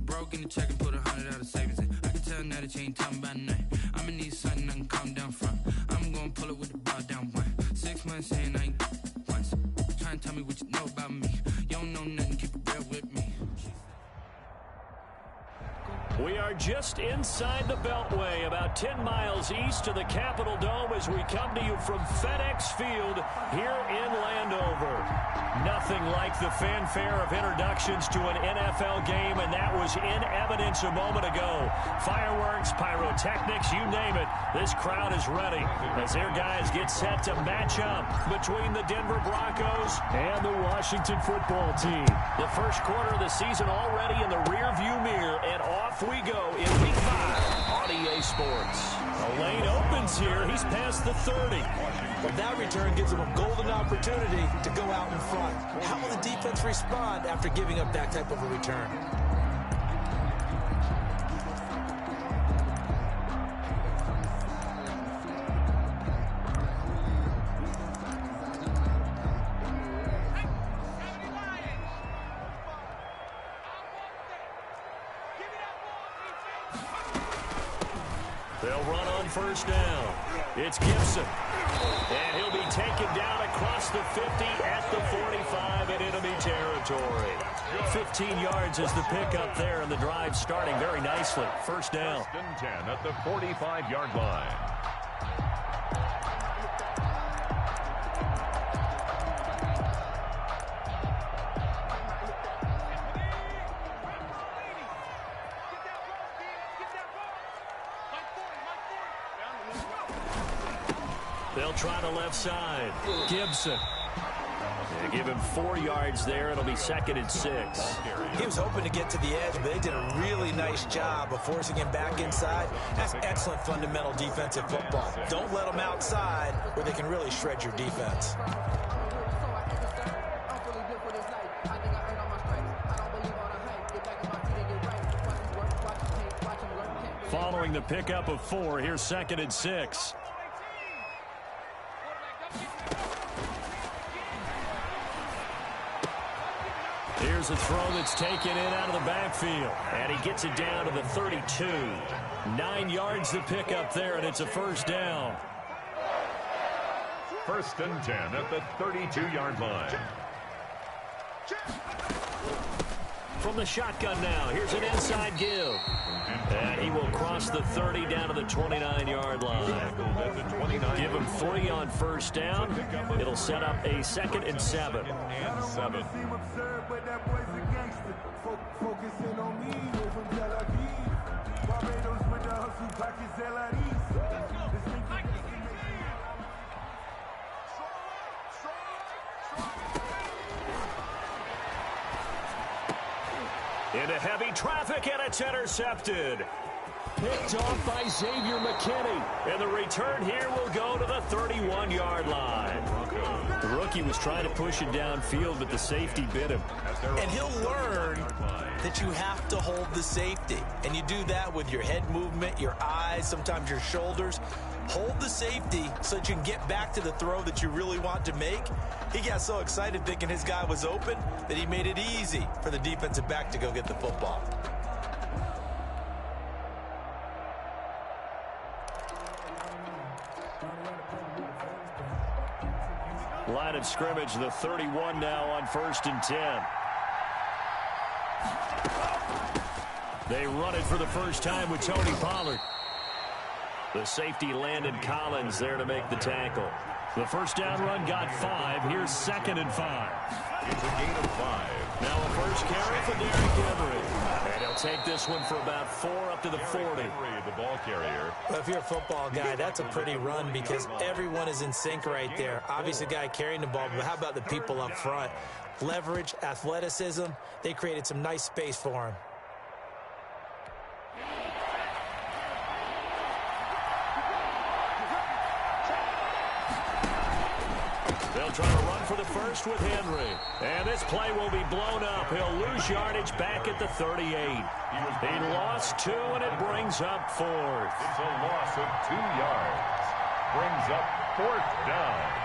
broke in the check and put $100 out savings in. I can tell now that you ain't talking about nothing. I'ma need something I can calm down from. I'm gonna pull it with the bar down one. 6 months in, I ain't once. Try and tell me what you know about me. You don't know nothing, keep it real with me. We are just inside the Beltway, about 10 miles east of the Capitol Dome as we come to you from FedEx Field here in Landover. Nothing like the fanfare of introductions to an NFL game, and that was in evidence a moment ago. Fireworks, pyrotechnics, you name it. This crowd is ready as their guys get set to match up between the Denver Broncos and the Washington football team. The first quarter of the season already in the rearview mirror, and off we go in Week 5 on EA Sports. The lane opens here. He's past the 30. But that return gives them a golden opportunity to go out in front. How will the defense respond after giving up that type of a return? They'll run on first down. It's Gibson. And he'll be taken down across the 50 at the 45 in enemy territory. 15 yards is the pickup there, and the drive starting very nicely. First down. First and 10 at the 45-yard line. They'll try the left side. Gibson. They give him 4 yards there. It'll be 2nd and 6. He was hoping to get to the edge, but they did a really nice job of forcing him back inside. That's excellent fundamental defensive football. Don't let them outside where they can really shred your defense. Following the pickup of 4, here's 2nd and 6. Here's a throw that's taken in out of the backfield. And he gets it down to the 32. 9 yards to pick up there, and it's a first down. First and 10 at the 32-yard line. From the shotgun now, here's an inside give. And he will cross the 30 down to the 29-yard line. Give him 3 on first down. It'll set up a 2nd and 7. Into heavy traffic, and it's intercepted. Picked off by Xavier McKinney. And the return here will go to the 31-yard line. The rookie was trying to push it downfield, but the safety bit him. And he'll learn that you have to hold the safety. And you do that with your head movement, your eyes, sometimes your shoulders. Hold the safety so that you can get back to the throw that you really want to make. He got so excited thinking his guy was open that he made it easy for the defensive back to go get the football. Line of scrimmage, the 31 now on 1st and 10. They run it for the first time with Tony Pollard. The safety Landon Collins there to make the tackle. The first down run got 5. Here's 2nd and 5. It's a gain of 5. Now a first carry for Derrick Henry. And he'll take this one for about 4 up to the 40. The ball carrier. Well, if you're a football guy, that's a pretty run because everyone is in sync right there. Obviously, the guy carrying the ball, but how about the people up front? Leverage, athleticism, they created some nice space for him. They'll try to run for the first with Henry. And this play will be blown up. He'll lose yardage back at the 38. He lost 2, and it brings up 4th. It's a loss of 2 yards. Brings up 4th down.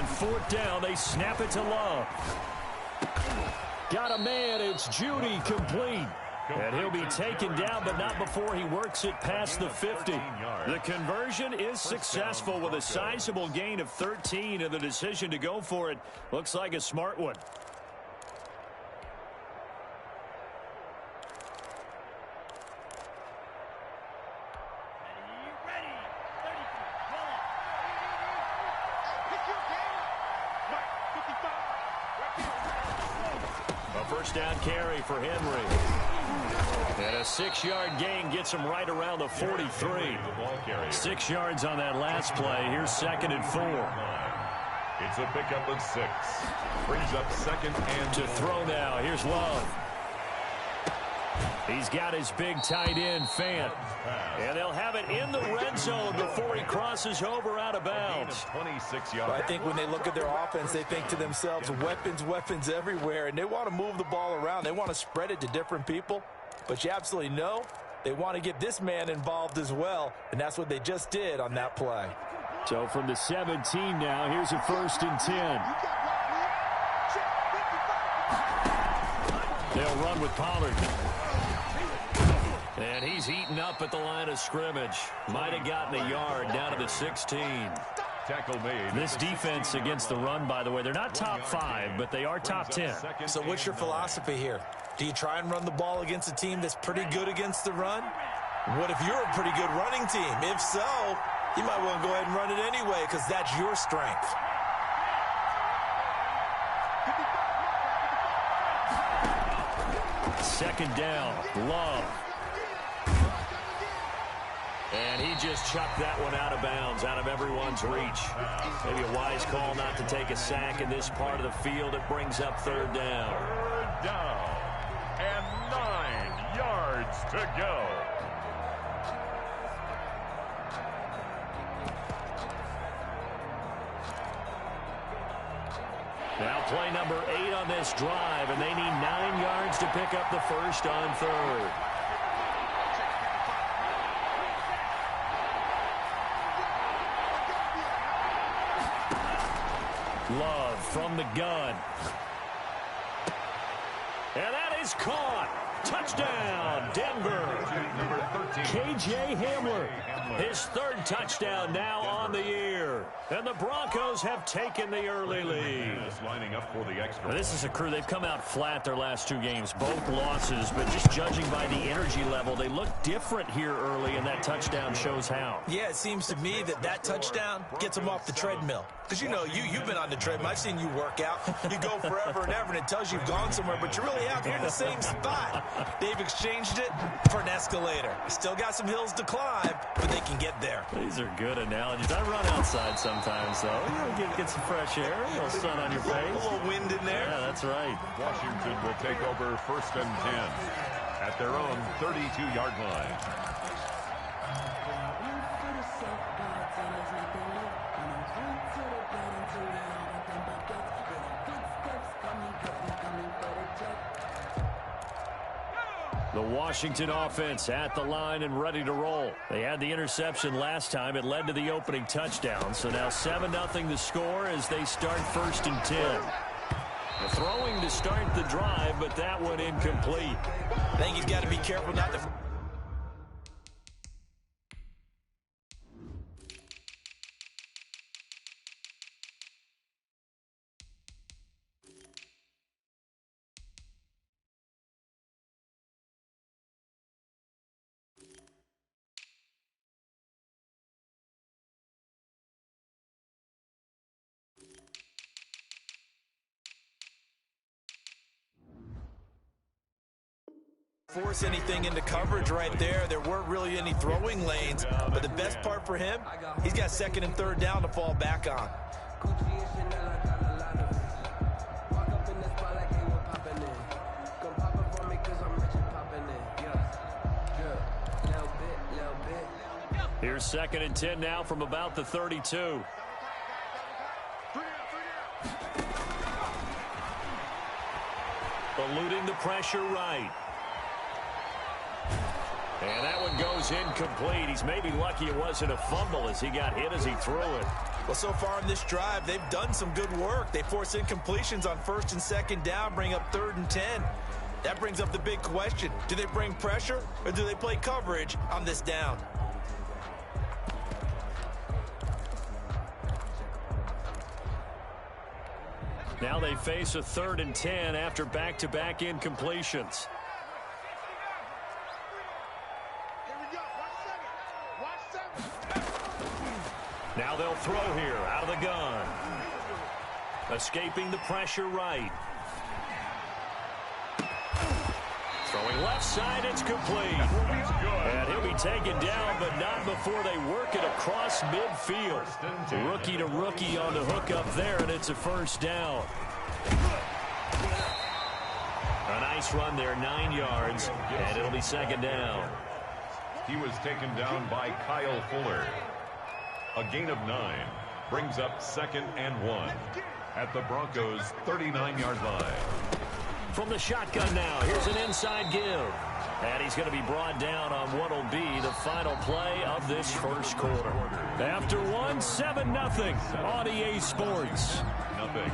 on fourth down, they snap it to Love. Got a man. It's Judy complete. And he'll be taken down, but not before he works it past the 50. The conversion is successful with a sizable gain of 13, and the decision to go for it looks like a smart one. A first down carry for Henry. And a 6-yard gain gets him right around the 43. 6 yards on that last play. Here's 2nd and 4. It's a pickup of 6. Brings up 2nd and to throw now. Here's Love. He's got his big tight end, Fant. And they'll have it in the red zone before he crosses over out of bounds. 26 yards. I think when they look at their offense, they think to themselves, weapons everywhere, and they want to move the ball around. They want to spread it to different people. But you absolutely know they want to get this man involved as well, and that's what they just did on that play. So from the 17 now, here's a 1st and 10. They'll run with Pollard. And he's eaten up at the line of scrimmage. Might have gotten a yard down to the 16. Tackle made. This defense against the run, by the way, they're not top 5, but they are top 10. So what's your philosophy here? Do you try and run the ball against a team that's pretty good against the run? What if you're a pretty good running team? If so, you might want to go ahead and run it anyway because that's your strength. Second down, Love. And he just chucked that one out of bounds, out of everyone's reach. Maybe a wise call not to take a sack in this part of the field. It brings up 3rd down. 3rd down. And 9 yards to go. Now play number 8 on this drive, and they need 9 yards to pick up the first on 3rd. Love from the gun. And that is caught. Touchdown, Denver. K.J. Hamler, his 3rd touchdown now on the year. And the Broncos have taken the early lead. Lining up for the extra. Now, this is a crew. They've come out flat their last 2 games, both losses. But just judging by the energy level, they look different here early, and that touchdown shows how. Yeah, it seems to me that touchdown gets them off the treadmill. Because, you know, you've been on the treadmill. I've seen you work out. You go forever and ever, and it tells you you've gone somewhere, but you really have. You're in the same spot. They've exchanged it for an escalator. Still got some hills to climb, but they can get there. These are good analogies. I run outside sometimes, though. You know, get some fresh air, a little sun on your face. A little wind in there. Yeah, that's right. Washington will take over 1st and 10 at their own 32-yard line. The Washington offense at the line and ready to roll. They had the interception last time. It led to the opening touchdown. So now 7-0 the score as they start 1st and 10. The throwing to start the drive, but that one incomplete. I think he's got to be careful not to... force anything into coverage right there. There weren't really any throwing lanes, but the best part for him, he's got 2nd and 3rd down to fall back on. Here's 2nd and 10 now from about the 32. Eluding the pressure right. And that one goes incomplete. He's maybe lucky it wasn't a fumble as he got hit as he threw it. Well, so far in this drive, they've done some good work. They force incompletions on 1st and 2nd down, bring up 3rd and 10. That brings up the big question. Do they bring pressure or do they play coverage on this down? Now they face a 3rd and 10 after back-to-back incompletions. Now they'll throw here out of the gun. Escaping the pressure right. Throwing left side, it's complete. And he'll be taken down, but not before they work it across midfield. Rookie to rookie on the hook up there, and it's a 1st down. A nice run there, 9 yards, and it'll be 2nd down. He was taken down by Kyle Fuller. A gain of 9 brings up 2nd and 1 at the Broncos' 39-yard line. From the shotgun now, here's an inside give. And he's going to be brought down on what will be the final play of this 1st quarter. After 1, 7-0 on EA Sports. Nothing.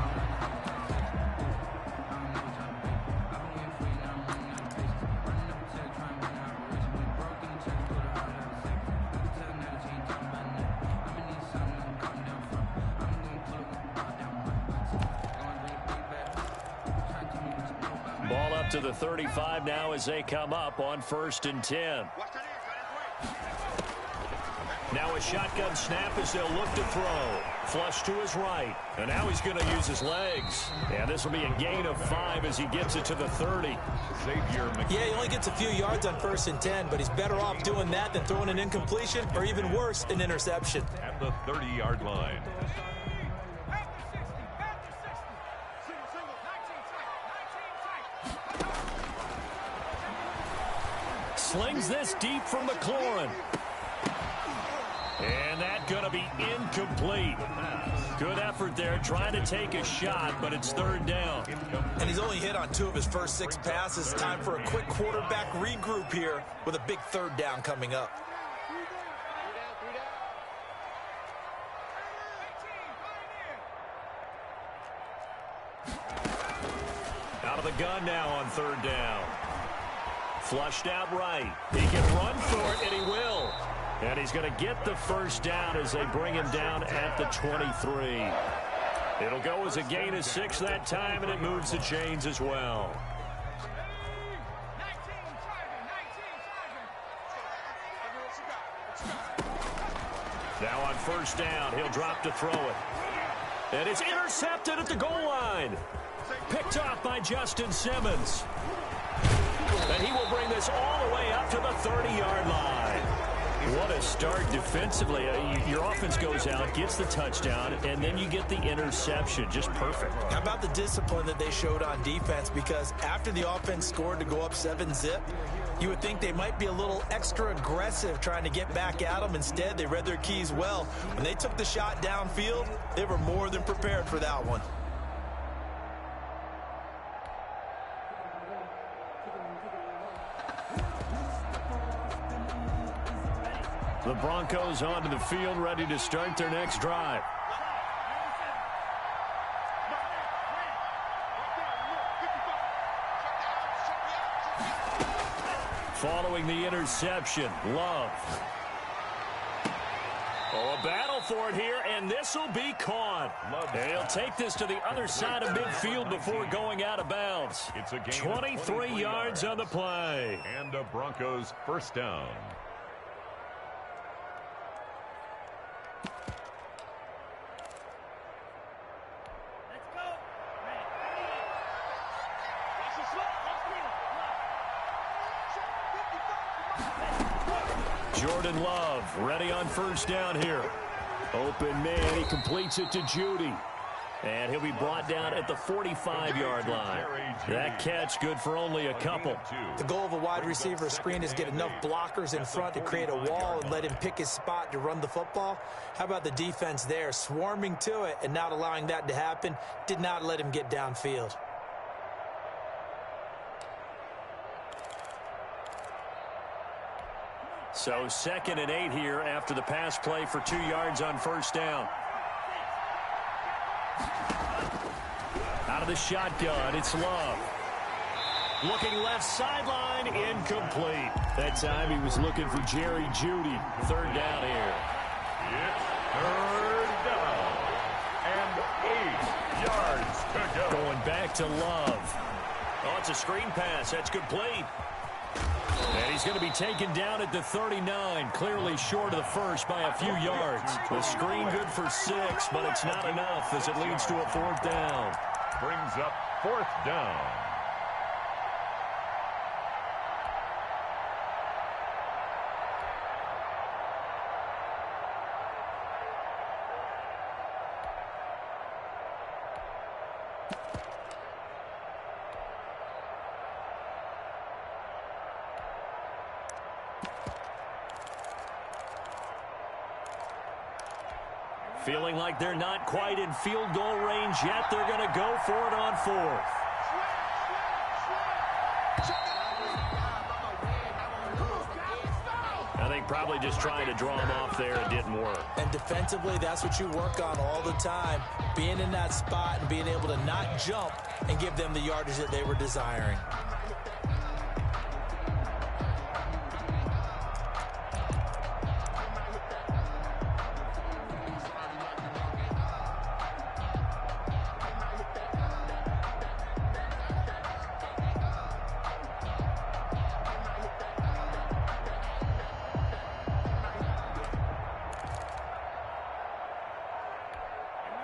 Ball up to the 35 now as they come up on 1st and 10. Now a shotgun snap as they'll look to throw. Flush to his right. And now he's going to use his legs. And this will be a gain of 5 as he gets it to the 30. Yeah, he only gets a few yards on 1st and 10, but he's better off doing that than throwing an incompletion or even worse, an interception. At the 30-yard line. Slings this deep from McLaurin. And that's going to be incomplete. Good effort there trying to take a shot, but it's 3rd down. And he's only hit on 2 of his first 6 passes. Time for a quick quarterback regroup here with a big 3rd down coming up. Out of the gun now on 3rd down. Flushed out right. He can run for it, and he will. And he's going to get the 1st down as they bring him down at the 23. It'll go as a gain of 6 that time, and it moves the chains as well. Now on 1st down, he'll drop to throw it. And it's intercepted at the goal line. Picked off by Justin Simmons. And he will bring this all the way up to the 30-yard line. What a start defensively. Your offense goes out, gets the touchdown, and then you get the interception. Just perfect. How about the discipline that they showed on defense? Because after the offense scored to go up 7-zip, you would think they might be a little extra aggressive trying to get back at them. Instead, they read their keys well. When they took the shot downfield, they were more than prepared for that one. The Broncos onto the field, ready to start their next drive. Following the interception, Love. Oh, a battle for it here, and this will be caught. And he'll take this to the other side of midfield before going out of bounds. It's a gain 23 yards on the play. And the Broncos 1st down. Jordan Love ready on 1st down here. Open man, he completes it to Judy. And he'll be brought down at the 45-yard line. That catch good for only a couple. The goal of a wide receiver screen is get enough blockers in front to create a wall and let him pick his spot to run the football. How about the defense there, swarming to it and not allowing that to happen? Did not let him get downfield. So 2nd and 8 here after the pass play for 2 yards on 1st down. Out of the shotgun, it's Love. Looking left sideline, incomplete. That time he was looking for Jerry Jeudy. Third down here. It's third down and 8 yards to go. Going back to Love. Oh, it's a screen pass. That's complete. And he's going to be taken down at the 39, clearly short of the first by a few yards. The screen good for 6, but it's not enough as it leads to a 4th down. Brings up 4th down. Feeling like they're not quite in field goal range yet. They're going to go for it on 4th. I think probably just trying to draw him off there. It didn't work. And defensively, that's what you work on all the time. Being in that spot and being able to not jump and give them the yardage that they were desiring.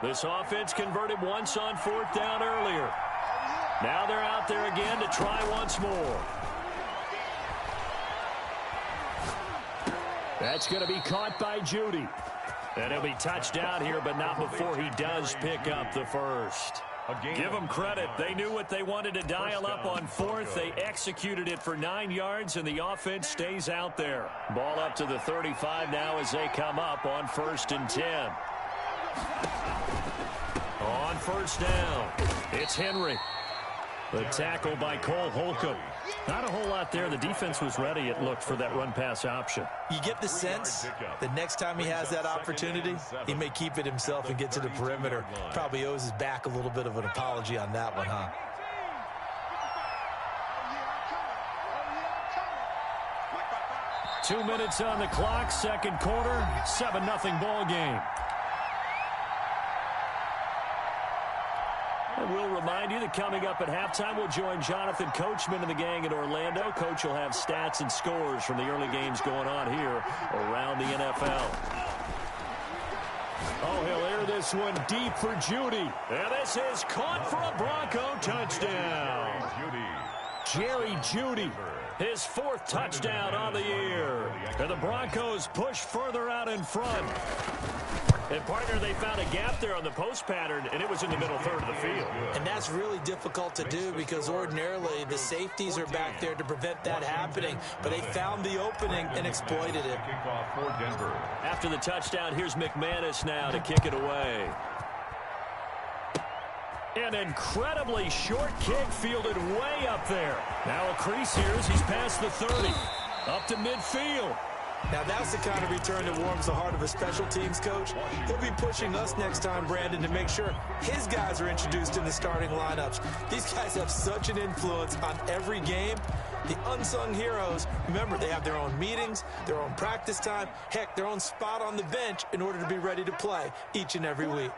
This offense converted once on 4th down earlier. Now they're out there again to try once more. That's going to be caught by Jeudy. And he'll be touched down here, but not before he does pick up the first. Give them credit. They knew what they wanted to dial up on 4th. They executed it for 9 yards, and the offense stays out there. Ball up to the 35 now as they come up on 1st and 10. On 1st down, it's Henry. The tackle by Cole Holcomb. Not a whole lot there. The defense was ready, it looked, for that run-pass option. You get the sense that next time he has that opportunity, he may keep it himself and get to the perimeter. Probably owes his back a little bit of an apology on that one, huh? Two minutes on the clock, second quarter, 7-0 ball game. And we'll remind you that coming up at halftime, we'll join Jonathan Coachman and the gang in Orlando. Coach will have stats and scores from the early games going on here around the NFL. Oh, he'll air this one deep for Jeudy. And this is caught for a Bronco touchdown. Jerry Jeudy, his 4th touchdown on the year. And the Broncos push further out in front. And, partner, they found a gap there on the post pattern, and it was in the middle third of the field. And that's really difficult to do because ordinarily the safeties are back there to prevent that happening. But they found the opening and exploited it. After the touchdown, here's McManus now to kick it away. An incredibly short kick fielded way up there. Now a crease here as he's past the 30. Up to midfield. Now that's the kind of return that warms the heart of a special teams coach. He'll be pushing us next time, Brandon, to make sure his guys are introduced in the starting lineups. These guys have such an influence on every game. The unsung heroes, remember, they have their own meetings, their own practice time, heck, their own spot on the bench in order to be ready to play each and every week.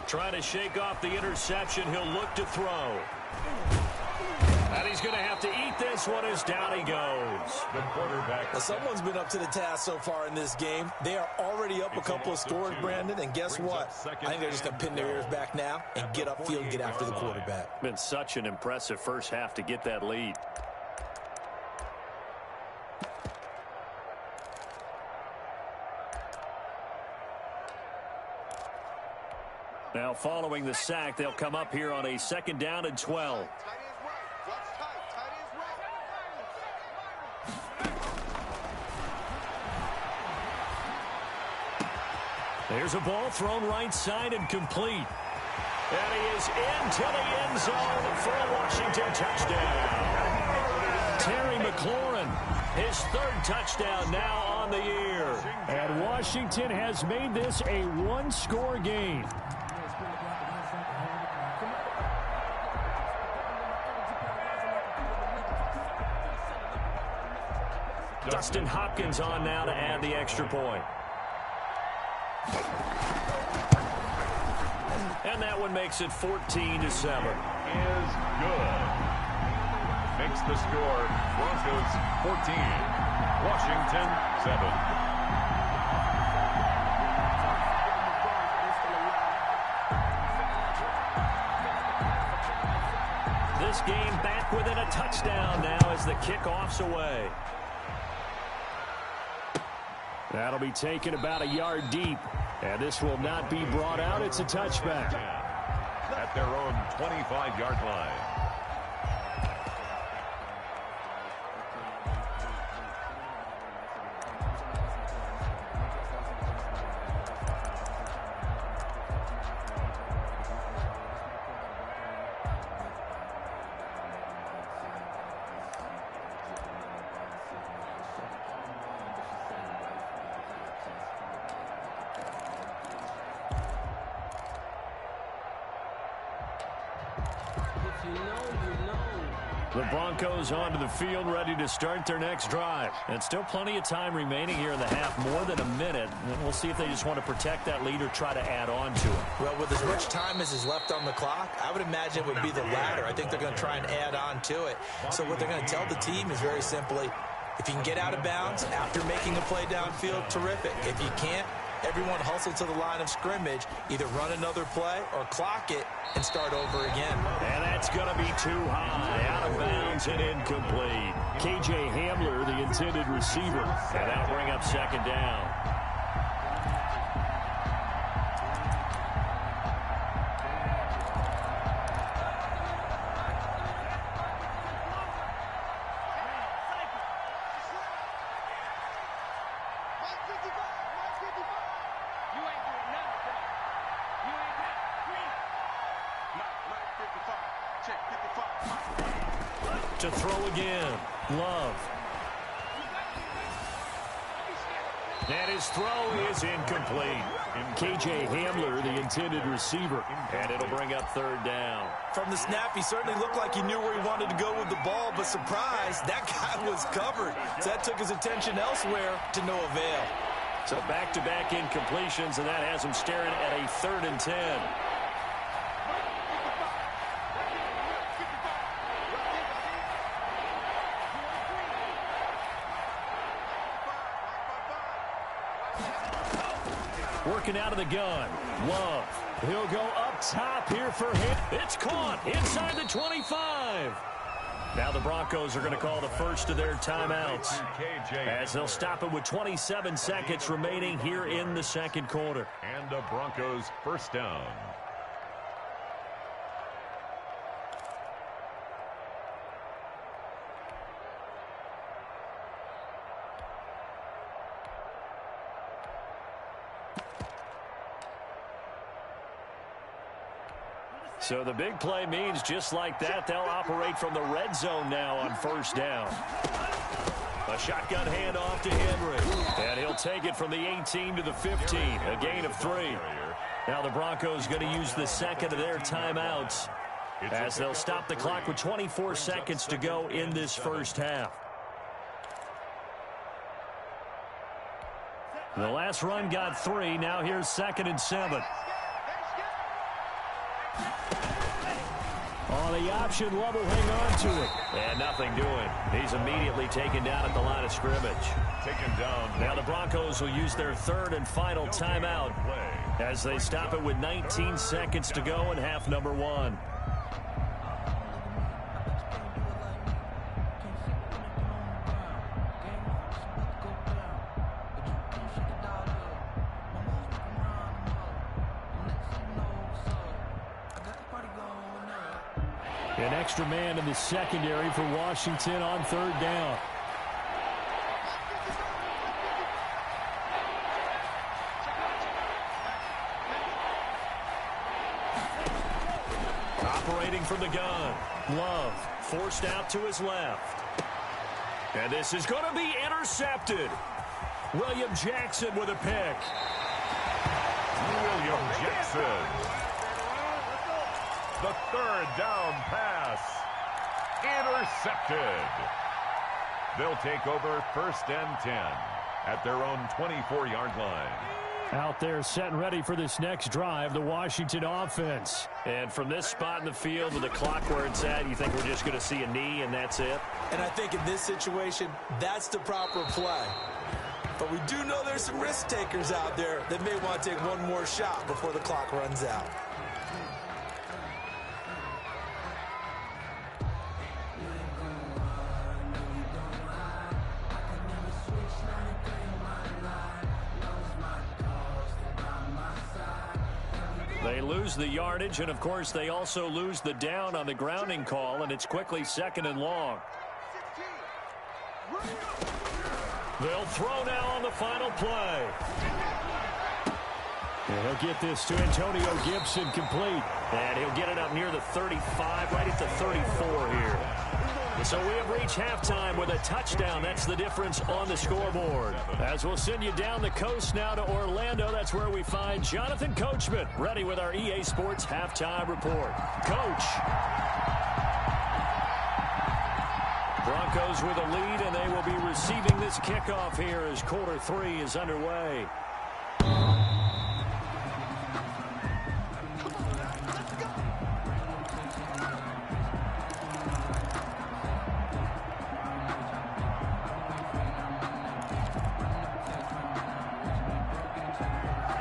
Trying to shake off the interception. He'll look to throw. And he's going to have to eat this one as down he goes. The quarterback. Well, someone's been up to the task so far in this game. They are already up a couple of scores, Brandon, and guess what? I think they're just going to pin their ears back now and get upfield and get after the quarterback. Been such an impressive first half to get that lead. Now following the sack, they'll come up here on a 2nd down and 12. There's a ball thrown right side and complete. And he is into the end zone for a Washington touchdown. Terry McLaurin, his third touchdown now on the year. And Washington has made this a one-score game. Dustin Hopkins on now to add the extra point. And that one makes it 14-7. Is good. Makes the score Broncos 14, Washington 7. This game back within a touchdown now as the kickoff's away. That'll be taken about a yard deep. And this will not be brought out. It's a touchback. At their own 25-yard line. The Broncos onto the field, ready to start their next drive. And still plenty of time remaining here in the half, more than a minute. And we'll see if they just want to protect that lead or try to add on to it. Well, with as much time as is left on the clock, I would imagine it would be the latter. I think they're going to try and add on to it. So what they're going to tell the team is very simply, if you can get out of bounds after making a play downfield, terrific. If you can't, everyone hustle to the line of scrimmage, either run another play or clock it and start over again. And that's going to be too high, out of bounds and incomplete. KJ Hamler, the intended receiver, and that'll bring up second down. To throw again, Love. And his throw is incomplete. KJ Hamler, the intended receiver, and it'll bring up third down. From the snap, he certainly looked like he knew where he wanted to go with the ball, but surprise, that guy was covered. So that took his attention elsewhere to no avail. So back-to-back incompletions, and that has him staring at a 3rd and 10. Working out of the gun. Love. He'll go up top here for him. It's caught inside the 25. Now the Broncos are going to call the first of their timeouts as they'll stop it with 27 seconds remaining here in the second quarter. And the Broncos first down. So the big play means just like that, they'll operate from the red zone now on first down. A shotgun handoff to Henry. And he'll take it from the 18 to the 15, a gain of 3. Now the Broncos going to use the second of their timeouts as they'll stop the clock with 24 seconds to go in this first half. The last run got 3. Now here's 2nd and 7. On the option, Love will hang on to it. And nothing doing. He's immediately taken down at the line of scrimmage. Taken down. Now the Broncos will use their 3rd and final timeout as they stop it with 19 seconds to go in half number 1. An extra man in the secondary for Washington on 3rd down. Initiating from the gun. Love forced out to his left. And this is going to be intercepted. William Jackson with a pick. William Jackson. The third down pass. Intercepted. They'll take over 1st and 10 at their own 24-yard line. Out there set and ready for this next drive, the Washington offense. And from this spot in the field with the clock where it's at, you think we're just going to see a knee and that's it? And I think in this situation, that's the proper play. But we do know there's some risk takers out there that may want to take one more shot before the clock runs out. They lose the yardage, and of course they also lose the down on the grounding call, and it's quickly 2nd and long. They'll throw now on the final play. And he'll get this to Antonio Gibson complete. And he'll get it up near the 35, right at the 34 here. So we have reached halftime with a touchdown. That's the difference on the scoreboard. As we'll send you down the coast now to Orlando, that's where we find Jonathan Coachman, ready with our EA Sports Halftime Report. Coach. Broncos with a lead, and they will be receiving this kickoff here as quarter 3 is underway.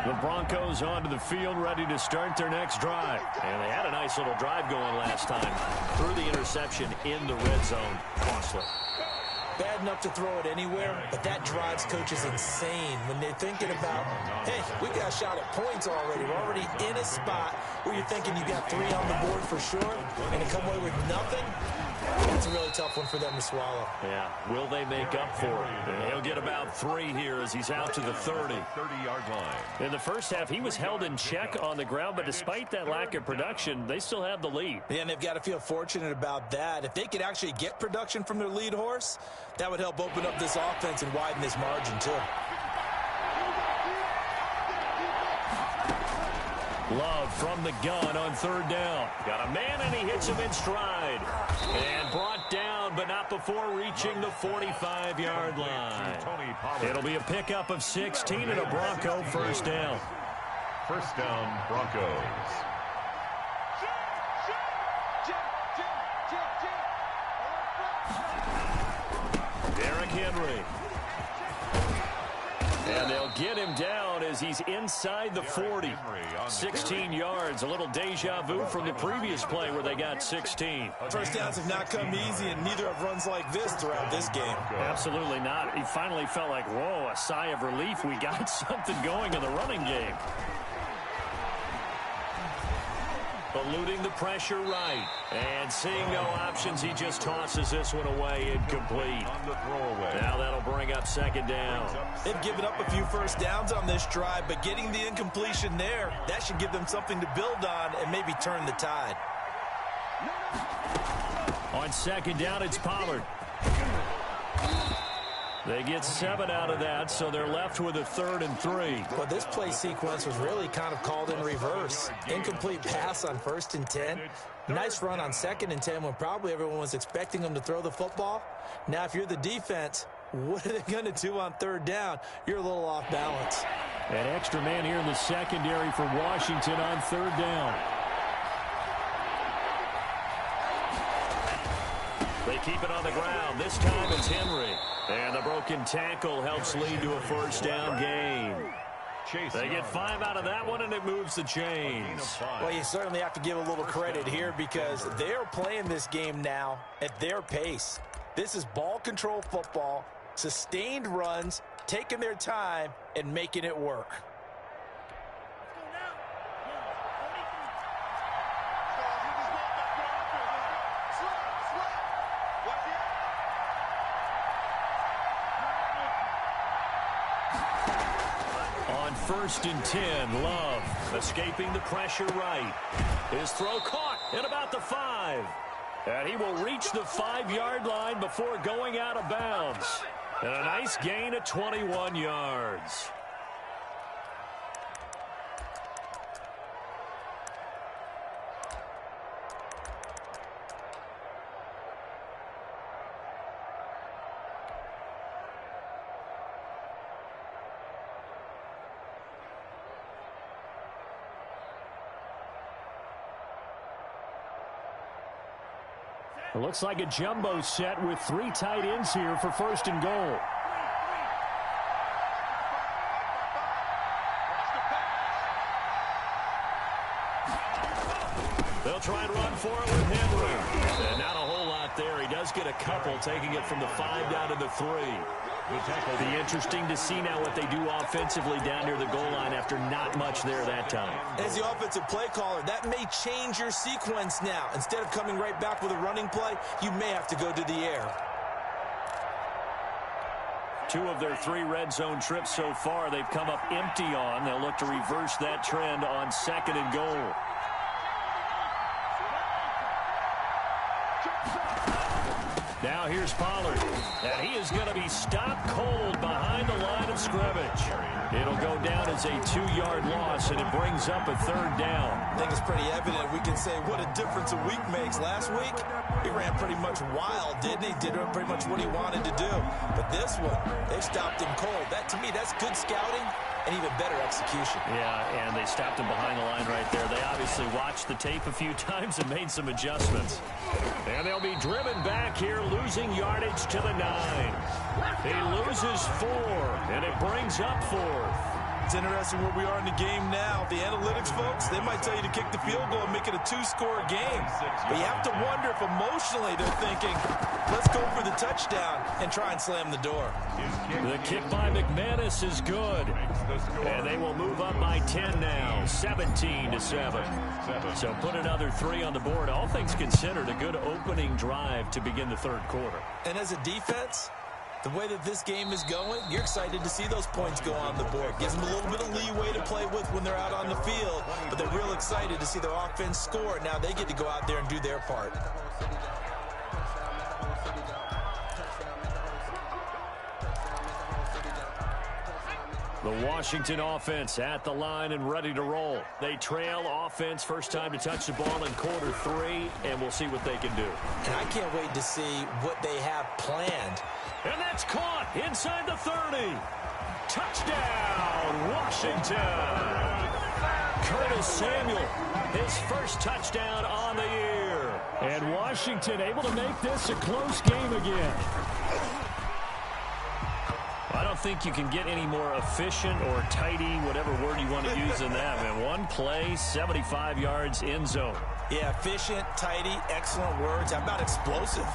The Broncos onto the field, ready to start their next drive. And they had a nice little drive going last time. Threw the interception in the red zone. Costly. Bad enough to throw it anywhere, but that drives coaches insane when they're thinking about, hey, we got a shot at points already. We're already in a spot where you're thinking you got 3 on the board for sure, and to come away with nothing, it's a really tough one for them to swallow. Yeah, will they make up for it? He'll get about 3 here as he's out to the 30. 30-yard line. In the first half, he was held in check on the ground, but despite that lack of production, they still have the lead. Yeah, and they've got to feel fortunate about that. If they could actually get production from their lead horse, that would help open up this offense and widen this margin, too. Love from the gun on 3rd down. Got a man, and he hits him in stride. And brought down, but not before reaching the 45-yard line. It'll be a pickup of 16 and a Bronco 1st down. 1st down, Broncos. Derrick Henry. And they'll get him down as he's inside the 40. 16 yards, a little deja vu from the previous play where they got 16. First downs have not come easy, and neither have runs like this throughout this game. Absolutely not. He finally felt like, whoa, a sigh of relief. We got something going in the running game. Eluding the pressure right. And seeing no options, he just tosses this one away incomplete. On the throwaway. Now that'll bring up 2nd down. They've given up a few first downs on this drive, but getting the incompletion there, that should give them something to build on and maybe turn the tide. On 2nd down, it's Pollard. They get 7 out of that, so they're left with a 3rd and 3. Well, this play sequence was really kind of called in reverse. Incomplete pass on 1st and 10. Nice run on 2nd and 10 when probably everyone was expecting them to throw the football. Now, if you're the defense, what are they going to do on 3rd down? You're a little off balance. An extra man here in the secondary for Washington on 3rd down. They keep it on the ground. This time it's Henry. And the broken tackle helps lead to a 1st down gain. They get 5 out of that one, and it moves the chains. Well, you certainly have to give a little credit here because they're playing this game now at their pace. This is ball control football, sustained runs, taking their time, and making it work. On 1st and 10, Love escaping the pressure right. His throw caught. at about the 5. And he will reach the 5-yard line before going out of bounds. And a nice gain of 21 yards. It looks like a jumbo set with 3 tight ends here for 1st and goal. They'll try and run for it with Henry. And not a whole lot there. He does get a couple, taking it from the 5 down to the 3. It'll be interesting to see now what they do offensively down near the goal line after not much there that time. As the offensive play caller, that may change your sequence now. Instead of coming right back with a running play, you may have to go to the air. 2 of their 3 red zone trips so far, they've come up empty on. They'll look to reverse that trend on 2nd and goal. Now here's Pollard, and he is going to be stopped cold behind the line of scrimmage. It'll go down as a 2-yard loss, and it brings up a 3rd down. I think it's pretty evident. We can say what a difference a week makes. Last week, he ran pretty much wild, didn't he? Did pretty much what he wanted to do. But this one, they stopped him cold. That, to me, that's good scouting and even better execution. Yeah, and they stopped him behind the line right there. They obviously watched the tape a few times and made some adjustments. And they'll be driven back here, losing yardage to the 9. He loses 4, and it brings up 4th. It's interesting where we are in the game now. The analytics folks, they might tell you to kick the field goal and make it a 2-score game. But you have to wonder if emotionally they're thinking, let's go for the touchdown and try and slam the door. The kick by McManus is good. And they will move up by 10 now, 17-7. So put another 3 on the board. All things considered, a good opening drive to begin the 3rd quarter. And as a defense, the way that this game is going, you're excited to see those points go on the board. Gives them a little bit of leeway to play with when they're out on the field, but they're real excited to see their offense score. Now they get to go out there and do their part. The Washington offense at the line and ready to roll. They trail offense, first time to touch the ball in quarter 3, and we'll see what they can do. And I can't wait to see what they have planned. And that's caught inside the 30. Touchdown, Washington. Curtis Samuel, his first touchdown on the year. And Washington able to make this a close game again. I don't think you can get any more efficient or tidy, whatever word you want to use in that, man. One play, 75 yards in zone. Yeah, efficient, tidy, excellent words. How about explosive?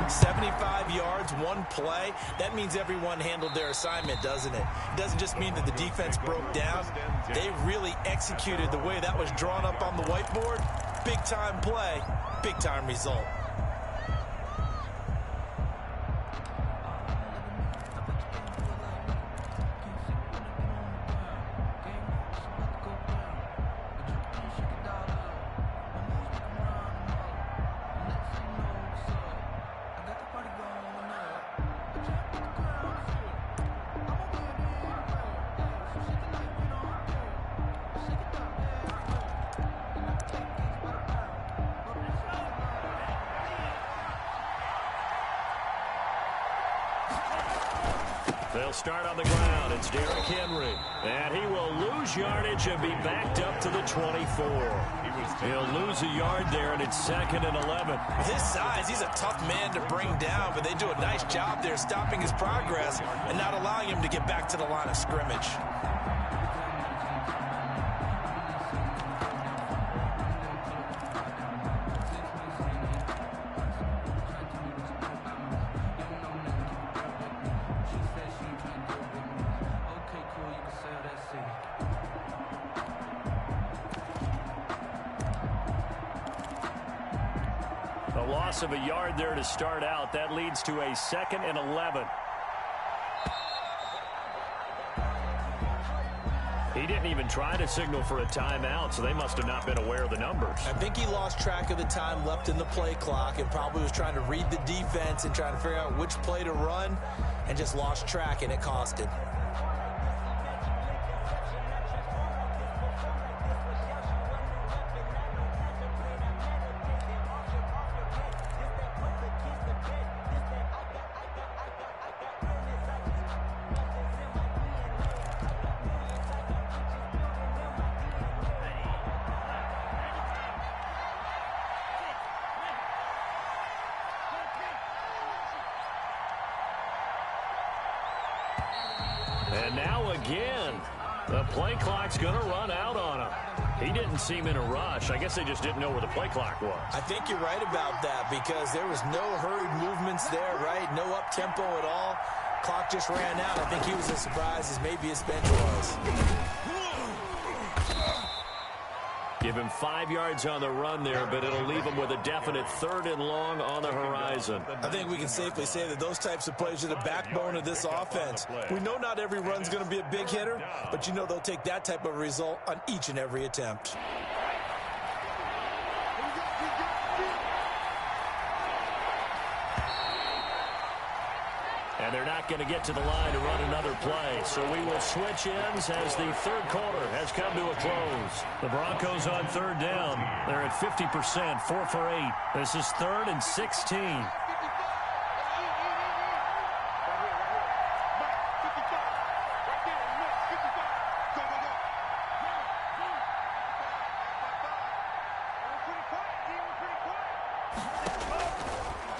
75 yards, one play. That means everyone handled their assignment, doesn't it? It doesn't just mean that the defense broke down. They really executed the way that was drawn up on the whiteboard. Big-time play, big-time result. They'll start on the ground. It's Derrick Henry. And he will lose yardage and be backed up to the 24. He'll lose a yard there, and it's 2nd and 11. With his size, he's a tough man to bring down, but they do a nice job there stopping his progress and not allowing him to get back to the line of scrimmage. Loss of a yard there to start out. That leads to a 2nd and 11. He didn't even try to signal for a timeout, so they must have not been aware of the numbers. I think he lost track of the time left in the play clock and probably was trying to read the defense and trying to figure out which play to run and just lost track, and it cost him. And now again, the play clock's going to run out on him. He didn't seem in a rush. I guess they just didn't know where the play clock was. I think you're right about that because there was no hurried movements there, right? No up-tempo at all. Clock just ran out. I think he was as surprised as maybe his bench was. Give him 5 yards on the run there, but it'll leave him with a definite 3rd and long on the horizon. I think we can safely say that those types of plays are the backbone of this offense. We know not every run's going to be a big hitter, but you know they'll take that type of result on each and every attempt. And they're not going to get to the line to run another play. So we will switch ends as the 3rd quarter has come to a close. The Broncos on 3rd down. They're at 50%, 4 for 8. This is 3rd and 16.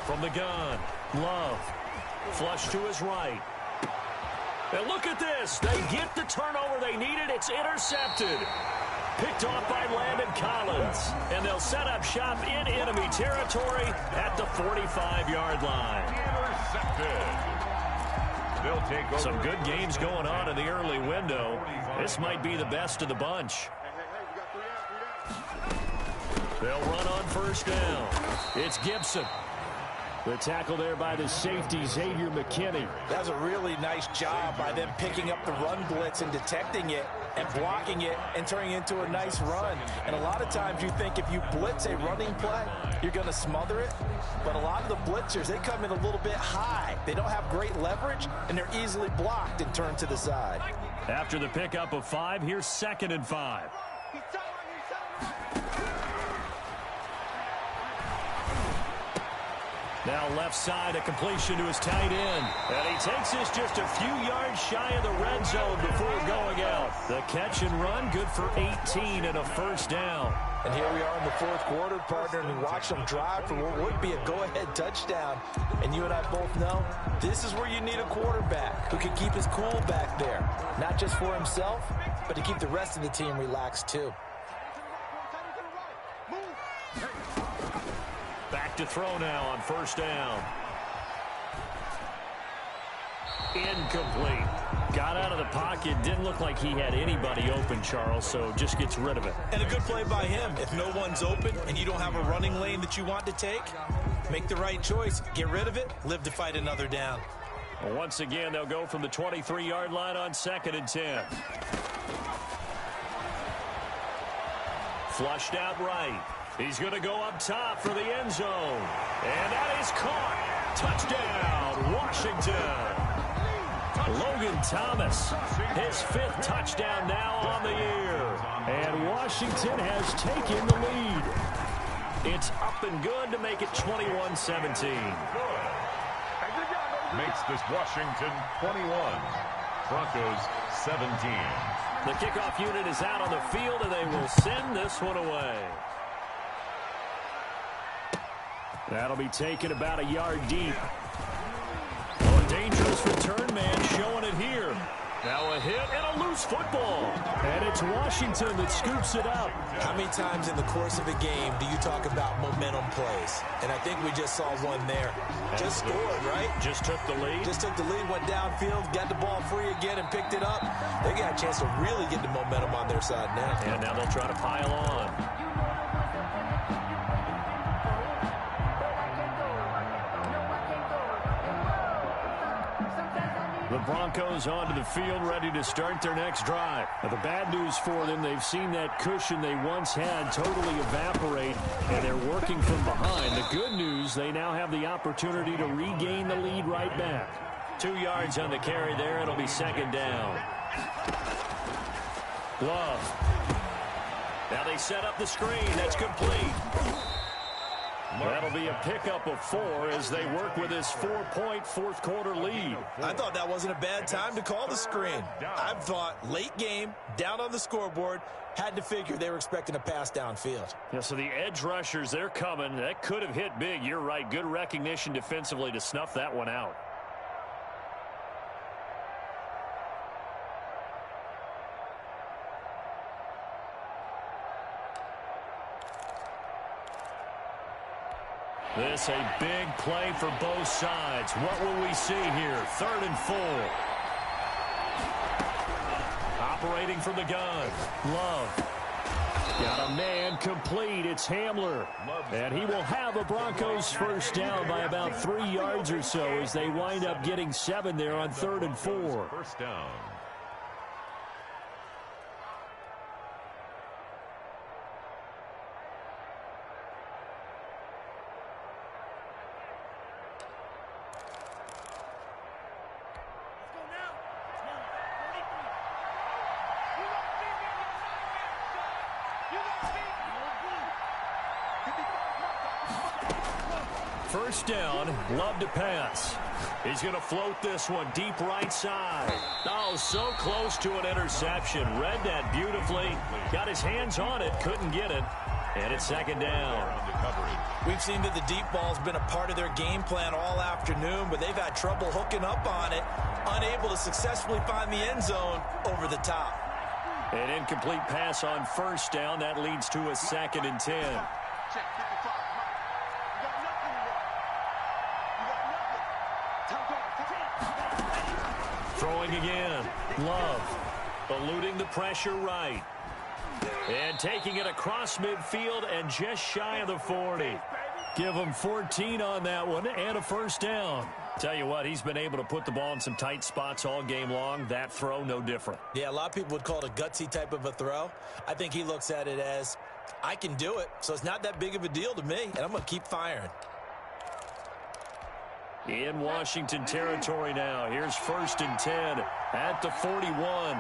From the gun, Love. Flush to his right. And look at this. They get the turnover they needed. It's intercepted. Picked off by Landon Collins. And they'll set up shop in enemy territory at the 45-yard line. Intercepted. They'll take over. Some good games going on in the early window. This might be the best of the bunch. They'll run on 1st down. It's Gibson. The tackle there by the safety, Xavier McKinney. That was a really nice job by them picking up the run blitz and detecting it and blocking it and turning it into a nice run. And a lot of times you think if you blitz a running play, you're going to smother it. But a lot of the blitzers, they come in a little bit high. They don't have great leverage, and they're easily blocked and turned to the side. After the pickup of 5, here's 2nd and 5. Now left side, a completion to his tight end. And he takes this just a few yards shy of the red zone before going out. The catch and run, good for 18 and a 1st down. And here we are in the 4th quarter, partner, and we watch them drive for what would be a go-ahead touchdown. And you and I both know this is where you need a quarterback who can keep his cool back there. Not just for himself, but to keep the rest of the team relaxed too. Back to throw now on 1st down. Incomplete. Got out of the pocket. Didn't look like he had anybody open, Charles, so just gets rid of it. And a good play by him. If no one's open and you don't have a running lane that you want to take, make the right choice. Get rid of it. Live to fight another down. Well, once again, they'll go from the 23-yard line on 2nd and 10. Flushed out right. He's going to go up top for the end zone. And that is caught. Touchdown, Washington. Logan Thomas, his 5th touchdown now on the year. And Washington has taken the lead. It's up and good to make it 21-17. Makes this Washington 21. Broncos 17. The kickoff unit is out on the field, and they will send this one away. That'll be taken about a yard deep. Oh, a dangerous return man showing it here. Now a hit and a loose football. And it's Washington that scoops it up. How many times in the course of a game do you talk about momentum plays? And I think we just saw one there. Just scored, right? Just took the lead. Just took the lead, went downfield, got the ball free again and picked it up. They got a chance to really get the momentum on their side now. And now they'll try to pile on. The Broncos onto the field, ready to start their next drive. Now, the bad news for them, they've seen that cushion they once had totally evaporate, and they're working from behind. The good news, they now have the opportunity to regain the lead right back. 2 yards on the carry there. It'll be second down. Love. Now they set up the screen. That's complete. That'll be a pickup of 4 as they work with this 4-point fourth-quarter lead. I thought that wasn't a bad time to call the screen. I've thought late game, down on the scoreboard, had to figure they were expecting a pass downfield. Yeah, so the edge rushers, they're coming. That could have hit big. You're right. Good recognition defensively to snuff that one out. This a big play for both sides. What will we see here? 3rd and 4. Operating from the gun. Love. Got a man complete. It's Hamler. And he will have a Broncos first down by about 3 yards or so as they wind up getting 7 there on 3rd and 4. First down. First down, Love to pass. He's going to float this one deep right side. Oh, so close to an interception. Read that beautifully. Got his hands on it, couldn't get it. And it's second down. We've seen that the deep ball's been a part of their game plan all afternoon, but they've had trouble hooking up on it, unable to successfully find the end zone over the top. An incomplete pass on first down. That leads to a 2nd and 10. Throwing again. Love. Eluding the pressure right. And taking it across midfield and just shy of the 40. Give him 14 on that one and a first down. Tell you what, he's been able to put the ball in some tight spots all game long. That throw, no different. Yeah, a lot of people would call it a gutsy type of a throw. I think he looks at it as, I can do it, so it's not that big of a deal to me, and I'm going to keep firing. In Washington territory now. Here's 1st and 10 at the 41.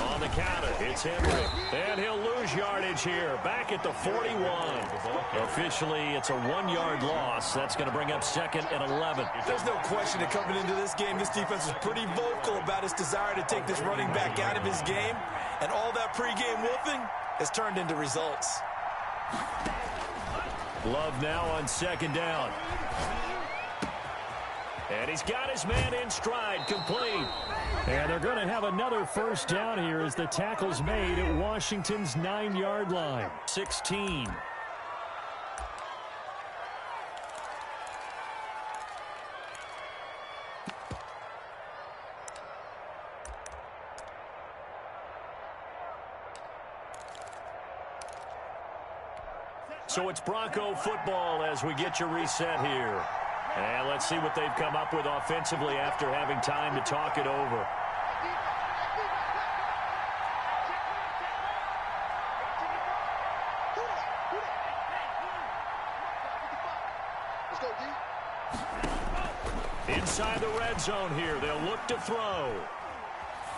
On the counter, it's Henry. And he'll lose yardage here. Back at the 41. Officially, it's a 1-yard loss. That's going to bring up 2nd and 11. There's no question that coming into this game, this defense is pretty vocal about its desire to take this running back out of his game. And all that pregame wolfing has turned into results. Love now on 2nd down. And he's got his man in stride, complete. And they're going to have another first down here as the tackle's made at Washington's 9-yard line. 16. So it's Bronco football as we get you reset here. And let's see what they've come up with offensively after having time to talk it over. Inside the red zone here, they'll look to throw.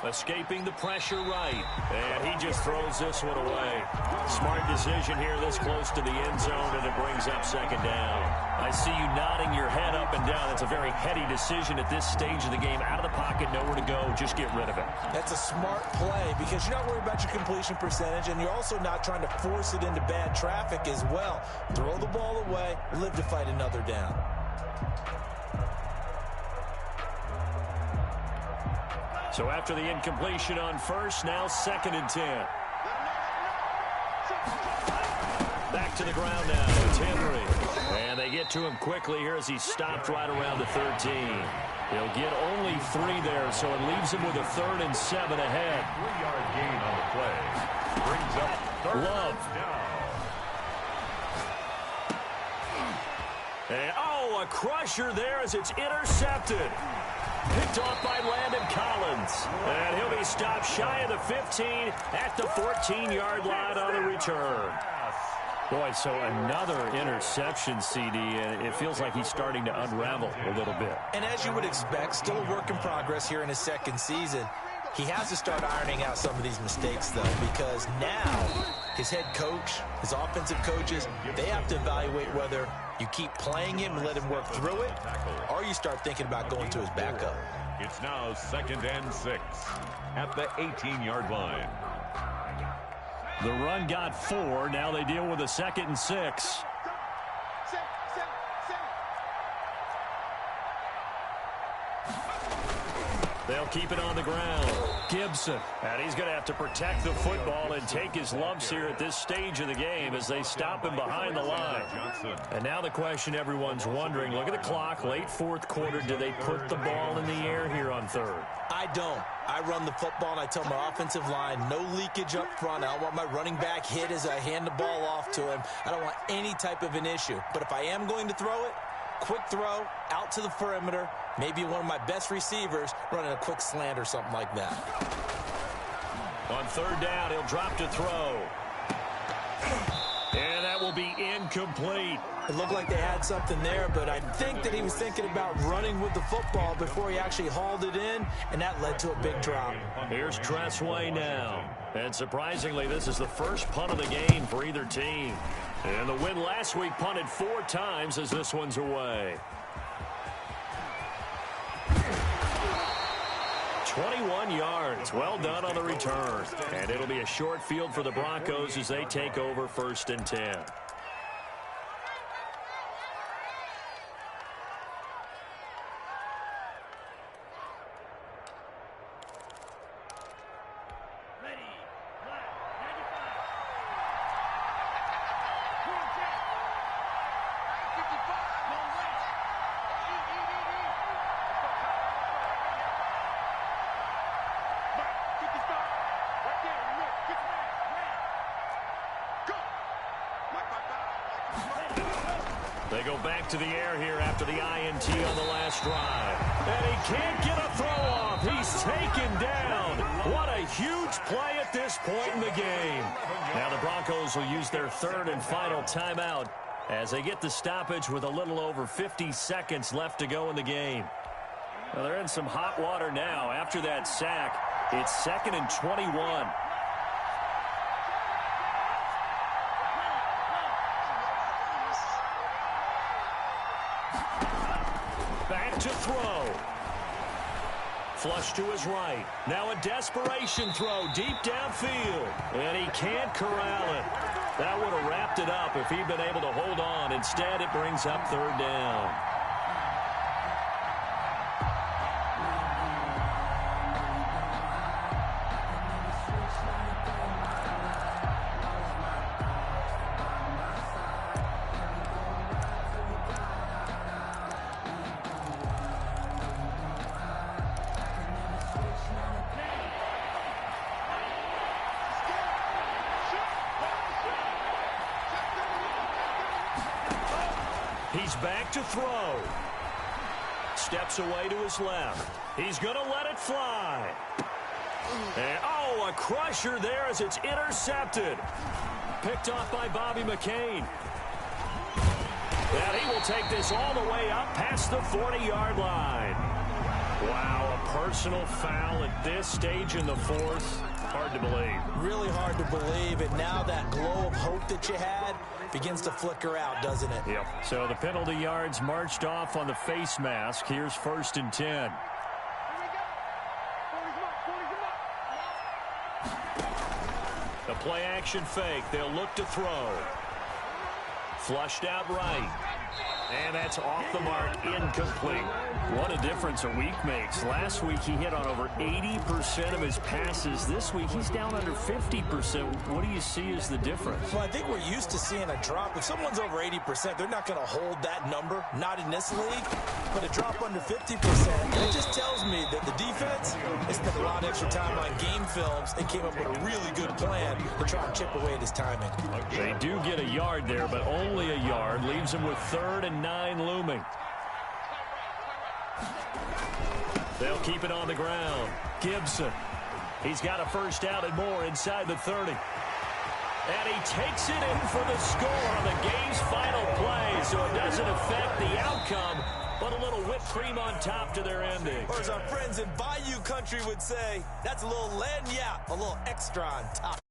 Escaping the pressure right. And he just throws this one away. Smart decision here this close to the end zone, and it brings up 2nd down. I see you nodding your head up and down. It's a very heady decision at this stage of the game. Out of the pocket, nowhere to go. Just get rid of it. That's a smart play because you're not worried about your completion percentage, and you're also not trying to force it into bad traffic as well. Throw the ball away, live to fight another down. So after the incompletion on first, now 2nd and 10. Back to the ground now. It's Henry. And they get to him quickly here as he's stopped right around the 13. He'll get only 3 there, so it leaves him with a 3rd and 7 ahead. 3-yard gain on the play. Brings up 3rd Love. down. And, a crusher there as it's intercepted. Picked off by Landon Collins. And he'll be stopped shy of the 15 at the 14-yard line on the return. Boy, so another interception, CD, and it feels like he's starting to unravel a little bit. And as you would expect, still a work in progress here in his second season. He has to start ironing out some of these mistakes, though, because now his head coach, his offensive coaches, they have to evaluate whether you keep playing him and let him work through it, or you start thinking about going to his backup. It's now 2nd and 6 at the 18-yard line. The run got 4. Now they deal with a 2nd and 6. They'll keep it on the ground. Gibson. And he's going to have to protect the football and take his lumps here at this stage of the game as they stop him behind the line. And now the question everyone's wondering, look at the clock, late fourth quarter, do they put the ball in the air here on third? I don't. I run the football, and I tell my offensive line, no leakage up front. I don't want my running back hit as I hand the ball off to him. I don't want any type of an issue. But if I am going to throw it, quick throw, out to the perimeter, maybe one of my best receivers running a quick slant or something like that. On third down, he'll drop to throw. And that will be incomplete. It looked like they had something there, but I think that he was thinking about running with the football before he actually hauled it in, and that led to a big drop. Here's Tressway now. And surprisingly, this is the first punt of the game for either team. And the win last week punted 4 times as this one's away. 21 yards. Well done on the return. And it'll be a short field for the Broncos as they take over 1st and 10. They go back to the air here after the INT on the last drive. And he can't get a throw off. He's taken down. What a huge play at this point in the game. Now the Broncos will use their 3rd and final timeout as they get the stoppage with a little over 50 seconds left to go in the game. Well, they're in some hot water now. After that sack, it's 2nd and 21. Back to throw. Flush to his right. Now a desperation throw deep downfield. And he can't corral it. That would have wrapped it up if he'd been able to hold on. Instead, it brings up 3rd down. He's back to throw. Steps away to his left. He's going to let it fly. And, a crusher there as it's intercepted. Picked off by Bobby McCain. And he will take this all the way up past the 40-yard line. Wow, a personal foul at this stage in the 4th. Hard to believe. Really hard to believe. And now that glow of hope that you had begins to flicker out, doesn't it? Yep. So the penalty yards marched off on the face mask. Here's 1st and 10. The play action fake. They'll look to throw. Flushed out right. And that's off the mark, incomplete. What a difference a week makes. Last week he hit on over 80% of his passes. This week he's down under 50%. What do you see as the difference? Well, I think we're used to seeing a drop. If someone's over 80%, they're not going to hold that number, not in this league. But a drop under 50%, it just tells me that the defense has spent a lot of extra time on game films and came up with a really good plan to try and chip away at his timing. They do get a yard there, but only a yard. Leaves him with 3rd and 9 looming. They'll keep it on the ground. Gibson. He's got a first down and more inside the 30. And he takes it in for the score on the game's final play, so it doesn't affect the outcome, but a little whipped cream on top to their ending. Or as our friends in Bayou Country would say, that's a little lagniappe, a little extra on top.